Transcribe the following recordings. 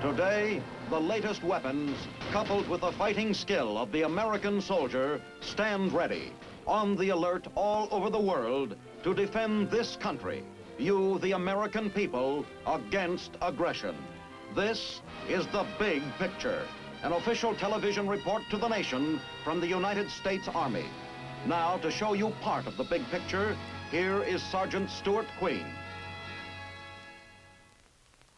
Today, the latest weapons, coupled with the fighting skill of the American soldier, stand ready, on the alert all over the world to defend this country, you, the American people, against aggression. This is The Big Picture, an official television report to the nation from the United States Army. Now, to show you part of the big picture, here is Sergeant Stuart Queen.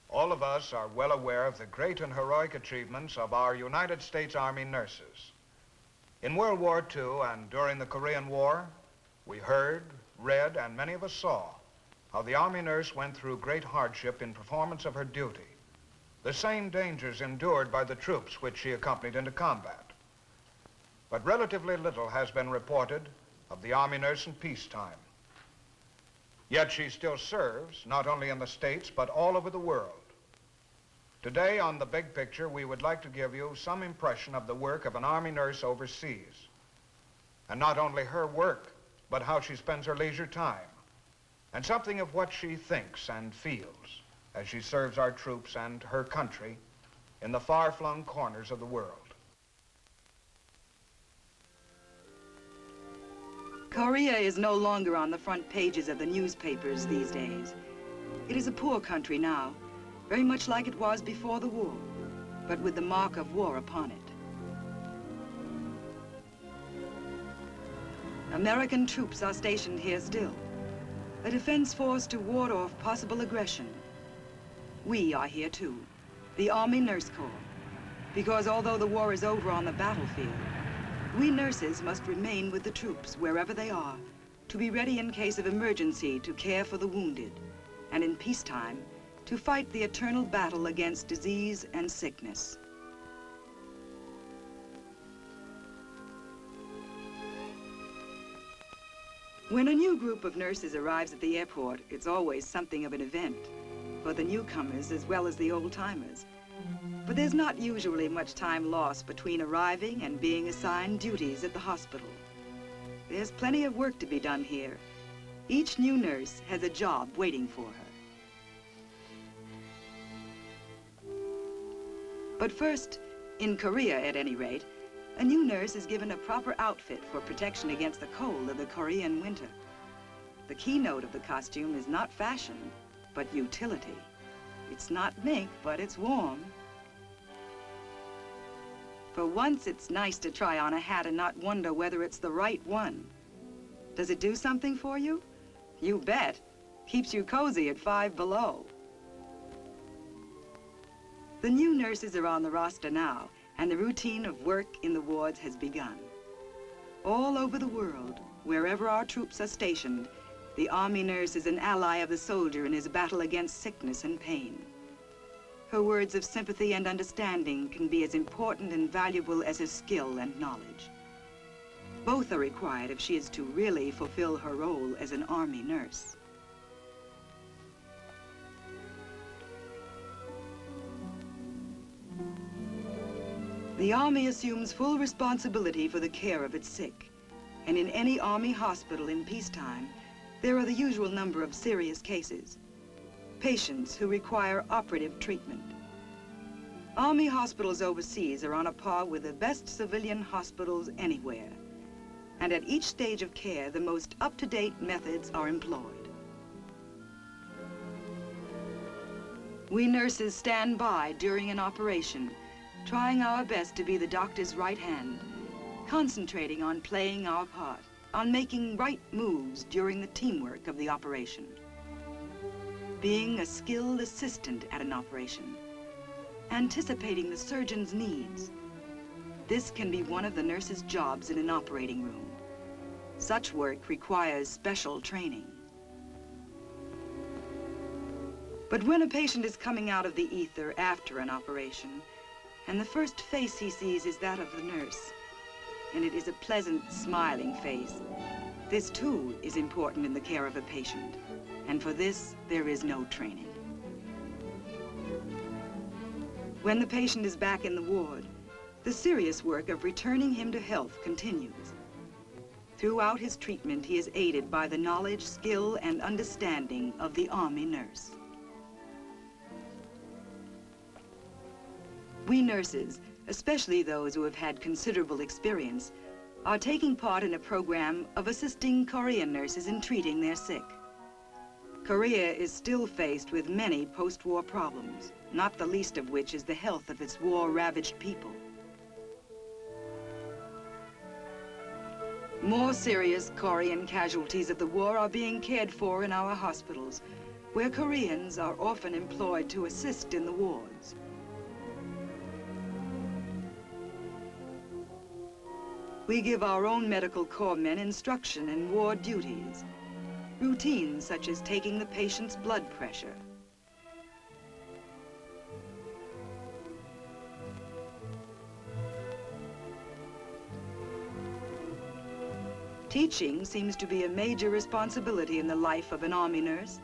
All of us are well aware of the great and heroic achievements of our United States Army nurses. In World War II and during the Korean War, we heard, read, and many of us saw how the Army nurse went through great hardship in performance of her duty, the same dangers endured by the troops which she accompanied into combat. But relatively little has been reported of the Army nurse in peacetime. Yet she still serves, not only in the States, but all over the world. Today on The Big Picture, we would like to give you some impression of the work of an Army nurse overseas. And not only her work, but how she spends her leisure time, and something of what she thinks and feels as she serves our troops and her country in the far-flung corners of the world. Korea is no longer on the front pages of the newspapers these days. It is a poor country now, very much like it was before the war, but with the mark of war upon it. American troops are stationed here still, a defense force to ward off possible aggression. We are here too, the Army Nurse Corps, because although the war is over on the battlefield, we nurses must remain with the troops wherever they are, to be ready in case of emergency to care for the wounded, and in peacetime, to fight the eternal battle against disease and sickness. When a new group of nurses arrives at the airport, it's always something of an event, for the newcomers as well as the old-timers. But there's not usually much time lost between arriving and being assigned duties at the hospital. There's plenty of work to be done here. Each new nurse has a job waiting for her. But first, in Korea at any rate, a new nurse is given a proper outfit for protection against the cold of the Korean winter. The keynote of the costume is not fashion, but utility. It's not mink, but it's warm. For once, it's nice to try on a hat and not wonder whether it's the right one. Does it do something for you? You bet. Keeps you cozy at 5 below. The new nurses are on the roster now, and the routine of work in the wards has begun. All over the world, wherever our troops are stationed, the Army nurse is an ally of the soldier in his battle against sickness and pain. Her words of sympathy and understanding can be as important and valuable as her skill and knowledge. Both are required if she is to really fulfill her role as an Army nurse. The Army assumes full responsibility for the care of its sick, and in any Army hospital in peacetime, there are the usual number of serious cases. Patients who require operative treatment. Army hospitals overseas are on a par with the best civilian hospitals anywhere. And at each stage of care, the most up-to-date methods are employed. We nurses stand by during an operation, trying our best to be the doctor's right hand, concentrating on playing our part, on making right moves during the teamwork of the operation. Being a skilled assistant at an operation, anticipating the surgeon's needs. This can be one of the nurse's jobs in an operating room. Such work requires special training. But when a patient is coming out of the ether after an operation, and the first face he sees is that of the nurse, and it is a pleasant, smiling face, this too is important in the care of a patient. And for this, there is no training. When the patient is back in the ward, the serious work of returning him to health continues. Throughout his treatment, he is aided by the knowledge, skill, and understanding of the Army nurse. We nurses, especially those who have had considerable experience, are taking part in a program of assisting Korean nurses in treating their sick. Korea is still faced with many post-war problems, not the least of which is the health of its war-ravaged people. More serious Korean casualties of the war are being cared for in our hospitals, where Koreans are often employed to assist in the wards. We give our own medical corps men instruction in ward duties, routines such as taking the patient's blood pressure, teaching seems to be a major responsibility in the life of an Army nurse,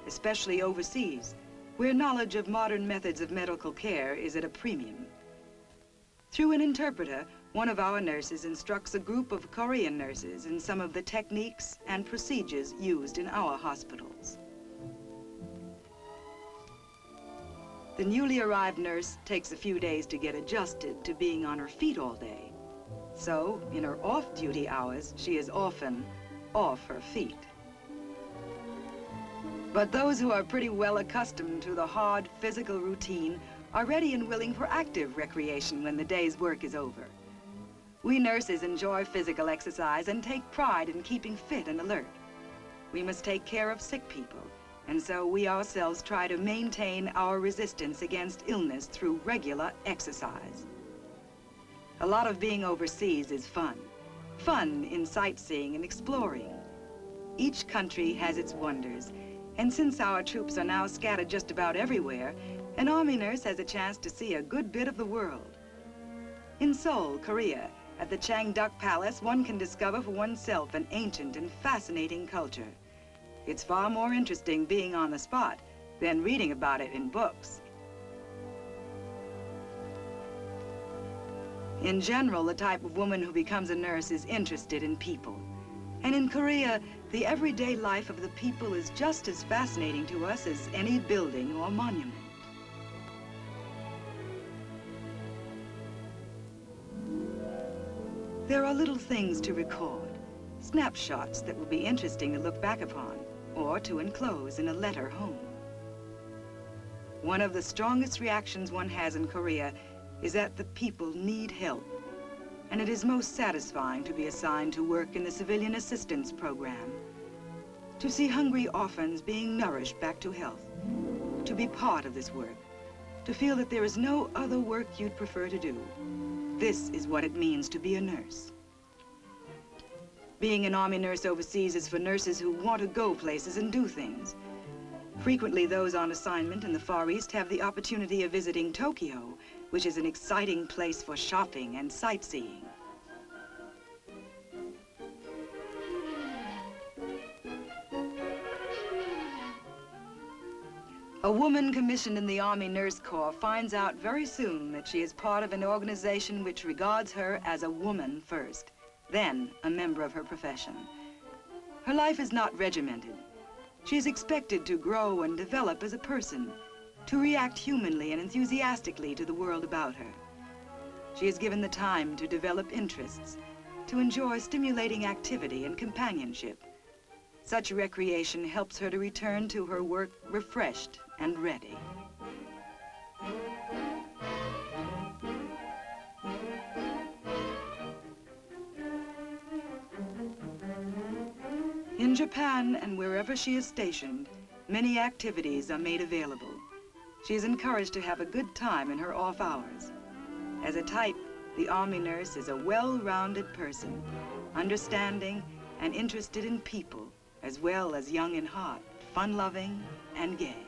especially overseas, where knowledge of modern methods of medical care is at a premium. Through an interpreter, one of our nurses instructs a group of Korean nurses in some of the techniques and procedures used in our hospitals. The newly arrived nurse takes a few days to get adjusted to being on her feet all day. So, in her off-duty hours, she is often off her feet. But those who are pretty well accustomed to the hard physical routine are ready and willing for active recreation when the day's work is over. We nurses enjoy physical exercise and take pride in keeping fit and alert. We must take care of sick people, and so we ourselves try to maintain our resistance against illness through regular exercise. A lot of being overseas is fun. Fun in sightseeing and exploring. Each country has its wonders, and since our troops are now scattered just about everywhere, an Army nurse has a chance to see a good bit of the world. In Seoul, Korea, at the Changdeok Palace, one can discover for oneself an ancient and fascinating culture. It's far more interesting being on the spot than reading about it in books. In general, the type of woman who becomes a nurse is interested in people. And in Korea, the everyday life of the people is just as fascinating to us as any building or monument. There are little things to record, snapshots that will be interesting to look back upon, or to enclose in a letter home. One of the strongest reactions one has in Korea is that the people need help, and it is most satisfying to be assigned to work in the Civilian Assistance Program, to see hungry orphans being nourished back to health, to be part of this work, to feel that there is no other work you'd prefer to do. This is what it means to be a nurse. Being an Army nurse overseas is for nurses who want to go places and do things. Frequently, those on assignment in the Far East have the opportunity of visiting Tokyo, which is an exciting place for shopping and sightseeing. A woman commissioned in the Army Nurse Corps finds out very soon that she is part of an organization which regards her as a woman first, then a member of her profession. Her life is not regimented. She is expected to grow and develop as a person, to react humanly and enthusiastically to the world about her. She is given the time to develop interests, to enjoy stimulating activity and companionship. Such recreation helps her to return to her work refreshed and ready. In Japan and wherever she is stationed, many activities are made available. She is encouraged to have a good time in her off hours. As a type, the Army nurse is a well-rounded person, understanding and interested in people, as well as young in heart, fun-loving and gay.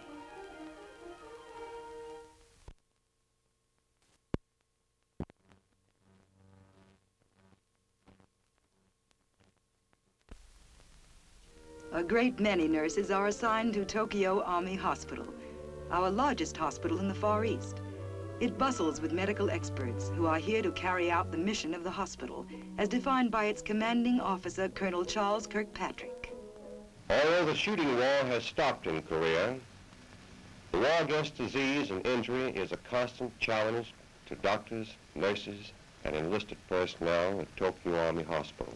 A great many nurses are assigned to Tokyo Army Hospital, our largest hospital in the Far East. It bustles with medical experts who are here to carry out the mission of the hospital, as defined by its commanding officer, Colonel Charles Kirkpatrick. Although the shooting war has stopped in Korea, the war against disease and injury is a constant challenge to doctors, nurses, and enlisted personnel at Tokyo Army Hospital.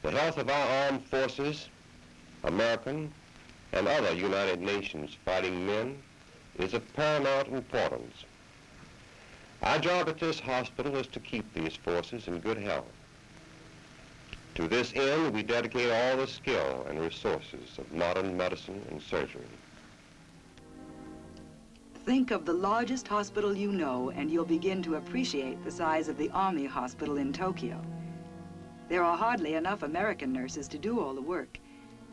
The health of our armed forces, American and other United Nations fighting men, is of paramount importance. Our job at this hospital is to keep these forces in good health. To this end, we dedicate all the skill and resources of modern medicine and surgery. Think of the largest hospital you know, and you'll begin to appreciate the size of the Army Hospital in Tokyo. There are hardly enough American nurses to do all the work,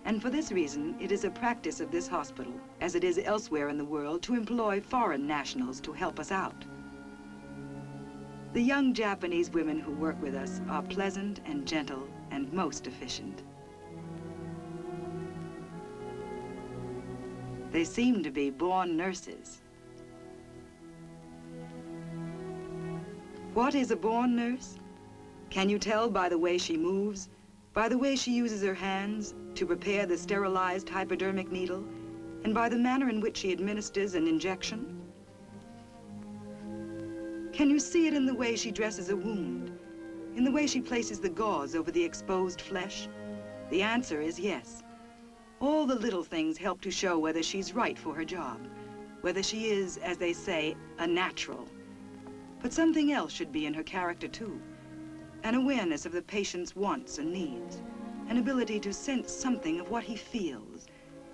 and for this reason, it is a practice of this hospital, as it is elsewhere in the world, to employ foreign nationals to help us out. The young Japanese women who work with us are pleasant and gentle and most efficient. They seem to be born nurses. What is a born nurse? Can you tell by the way she moves, by the way she uses her hands to prepare the sterilized hypodermic needle, and by the manner in which she administers an injection? Can you see it in the way she dresses a wound, in the way she places the gauze over the exposed flesh? The answer is yes. All the little things help to show whether she's right for her job, whether she is, as they say, a natural. But something else should be in her character, too. An awareness of the patient's wants and needs, an ability to sense something of what he feels,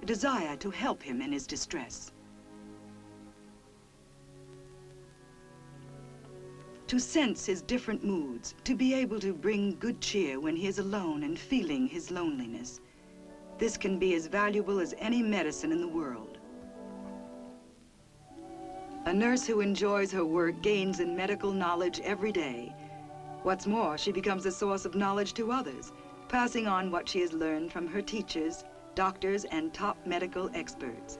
a desire to help him in his distress. To sense his different moods, to be able to bring good cheer when he is alone and feeling his loneliness. This can be as valuable as any medicine in the world. A nurse who enjoys her work gains in medical knowledge every day. What's more, she becomes a source of knowledge to others, passing on what she has learned from her teachers, doctors, and top medical experts.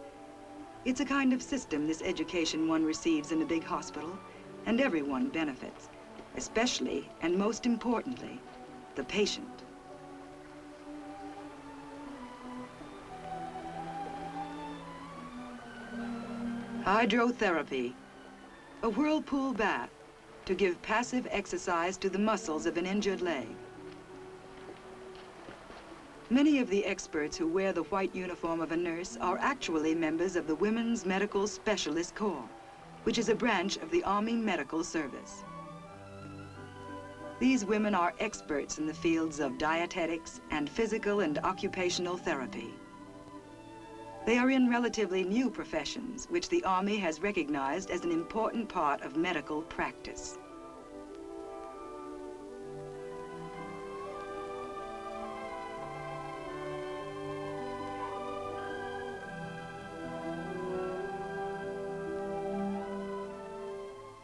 It's a kind of system, this education one receives in a big hospital, and everyone benefits, especially and most importantly, the patient. Hydrotherapy, a whirlpool bath to give passive exercise to the muscles of an injured leg. Many of the experts who wear the white uniform of a nurse are actually members of the Women's Medical Specialist Corps, which is a branch of the Army Medical Service. These women are experts in the fields of dietetics and physical and occupational therapy. They are in relatively new professions, which the Army has recognized as an important part of medical practice.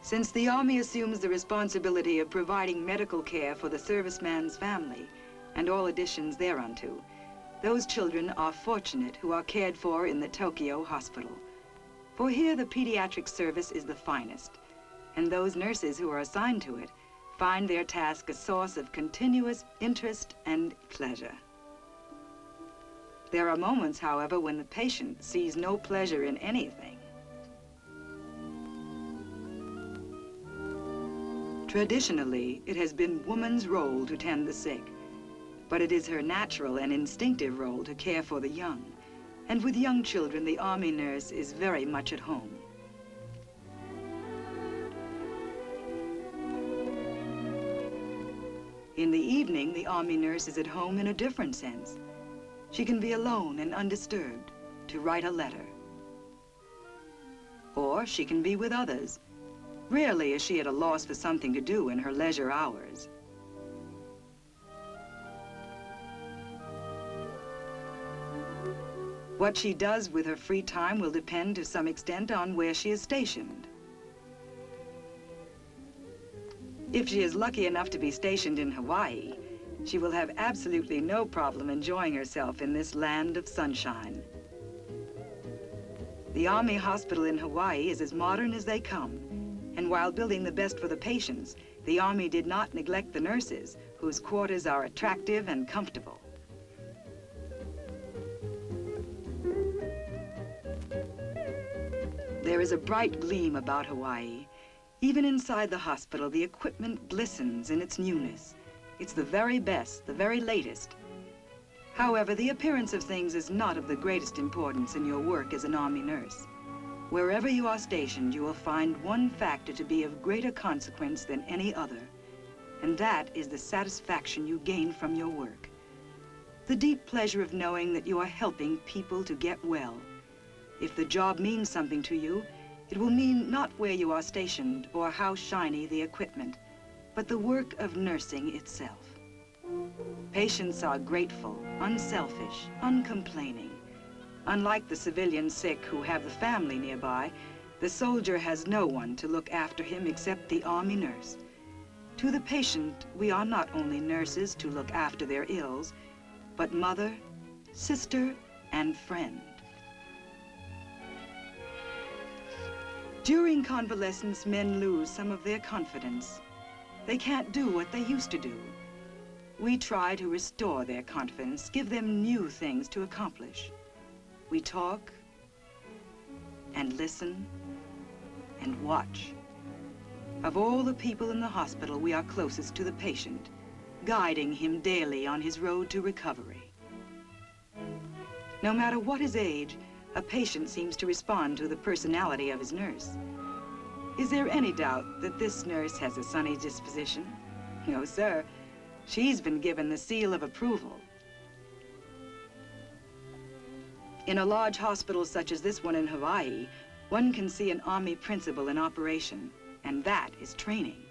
Since the Army assumes the responsibility of providing medical care for the serviceman's family and all additions thereunto, those children are fortunate who are cared for in the Tokyo hospital. For here the pediatric service is the finest, and those nurses who are assigned to it find their task a source of continuous interest and pleasure. There are moments, however, when the patient sees no pleasure in anything. Traditionally, it has been woman's role to tend the sick, but it is her natural and instinctive role to care for the young. And with young children, the Army nurse is very much at home. In the evening, the Army nurse is at home in a different sense. She can be alone and undisturbed to write a letter. Or she can be with others. Rarely is she at a loss for something to do in her leisure hours. What she does with her free time will depend to some extent on where she is stationed. If she is lucky enough to be stationed in Hawaii, she will have absolutely no problem enjoying herself in this land of sunshine. The Army hospital in Hawaii is as modern as they come, and while building the best for the patients, the Army did not neglect the nurses, whose quarters are attractive and comfortable. There is a bright gleam about Hawaii. Even inside the hospital, the equipment glistens in its newness. It's the very best, the very latest. However, the appearance of things is not of the greatest importance in your work as an Army nurse. Wherever you are stationed, you will find one factor to be of greater consequence than any other, and that is the satisfaction you gain from your work. The deep pleasure of knowing that you are helping people to get well. If the job means something to you, it will mean not where you are stationed or how shiny the equipment, but the work of nursing itself. Patients are grateful, unselfish, uncomplaining. Unlike the civilian sick who have the family nearby, the soldier has no one to look after him except the Army nurse. To the patient, we are not only nurses to look after their ills, but mother, sister, and friend. During convalescence, men lose some of their confidence. They can't do what they used to do. We try to restore their confidence, give them new things to accomplish. We talk and listen and watch. Of all the people in the hospital, we are closest to the patient, guiding him daily on his road to recovery. No matter what his age, a patient seems to respond to the personality of his nurse. Is there any doubt that this nurse has a sunny disposition? No, sir. She's been given the seal of approval. In a large hospital such as this one in Hawaii, one can see an Army principle in operation, and that is training.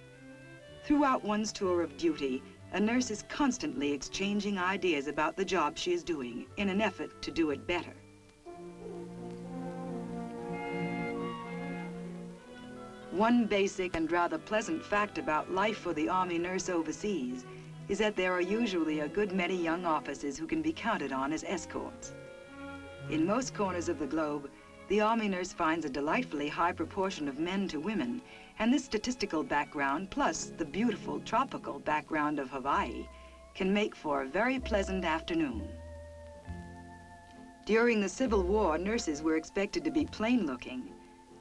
Throughout one's tour of duty, a nurse is constantly exchanging ideas about the job she is doing in an effort to do it better. One basic and rather pleasant fact about life for the Army nurse overseas is that there are usually a good many young officers who can be counted on as escorts. In most corners of the globe, the Army nurse finds a delightfully high proportion of men to women, and this statistical background, plus the beautiful tropical background of Hawaii, can make for a very pleasant afternoon. During the Civil War, nurses were expected to be plain-looking,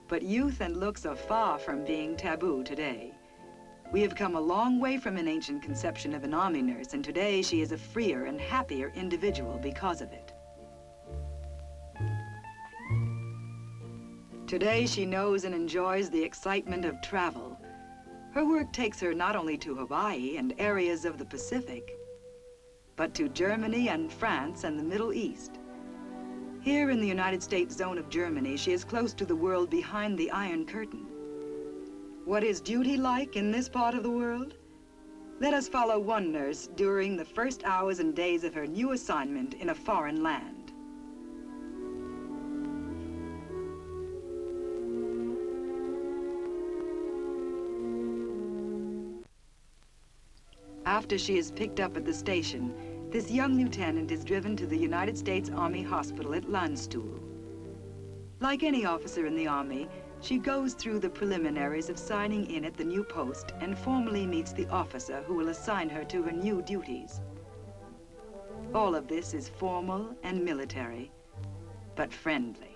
but youth and looks are far from being taboo today. We have come a long way from an ancient conception of an Army nurse, and today she is a freer and happier individual because of it. Today, she knows and enjoys the excitement of travel. Her work takes her not only to Hawaii and areas of the Pacific, but to Germany and France and the Middle East. Here in the United States zone of Germany, she is close to the world behind the Iron Curtain. What is duty like in this part of the world? Let us follow one nurse during the first hours and days of her new assignment in a foreign land. After she is picked up at the station, this young lieutenant is driven to the United States Army Hospital at Landstuhl. Like any officer in the Army, she goes through the preliminaries of signing in at the new post and formally meets the officer who will assign her to her new duties. All of this is formal and military, but friendly.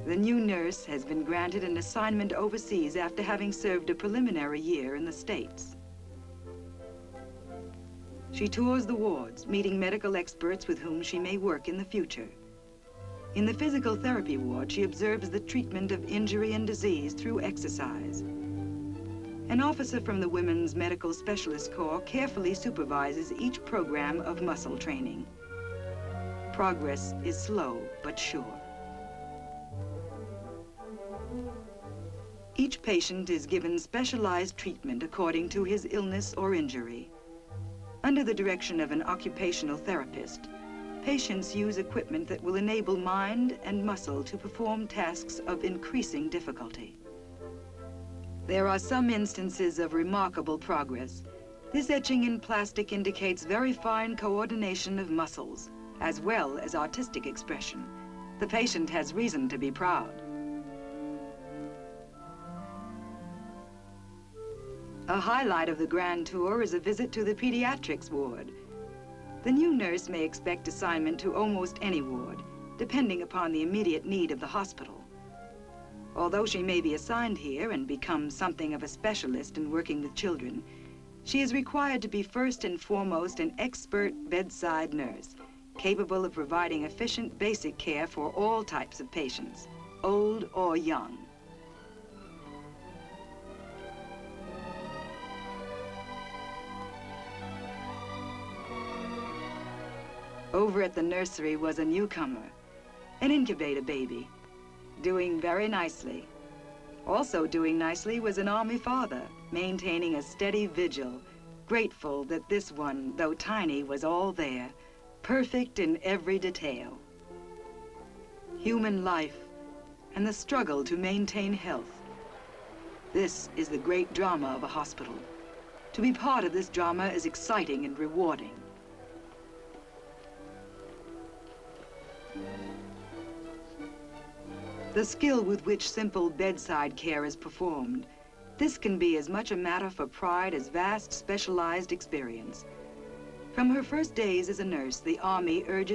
The new nurse has been granted an assignment overseas after having served a preliminary year in the States. She tours the wards, meeting medical experts with whom she may work in the future. In the physical therapy ward, she observes the treatment of injury and disease through exercise. An officer from the Women's Medical Specialist Corps carefully supervises each program of muscle training. Progress is slow but sure. Each patient is given specialized treatment according to his illness or injury. Under the direction of an occupational therapist, patients use equipment that will enable mind and muscle to perform tasks of increasing difficulty. There are some instances of remarkable progress. This etching in plastic indicates very fine coordination of muscles, as well as artistic expression. The patient has reason to be proud. A highlight of the grand tour is a visit to the pediatrics ward. The new nurse may expect assignment to almost any ward, depending upon the immediate need of the hospital. Although she may be assigned here and become something of a specialist in working with children, she is required to be first and foremost an expert bedside nurse, capable of providing efficient basic care for all types of patients, old or young. Over at the nursery was a newcomer, an incubator baby, doing very nicely. Also doing nicely was an Army father, maintaining a steady vigil, grateful that this one, though tiny, was all there, perfect in every detail. Human life and the struggle to maintain health. This is the great drama of a hospital. To be part of this drama is exciting and rewarding. The skill with which simple bedside care is performed, this can be as much a matter for pride as vast specialized experience. From her first days as a nurse, the Army urges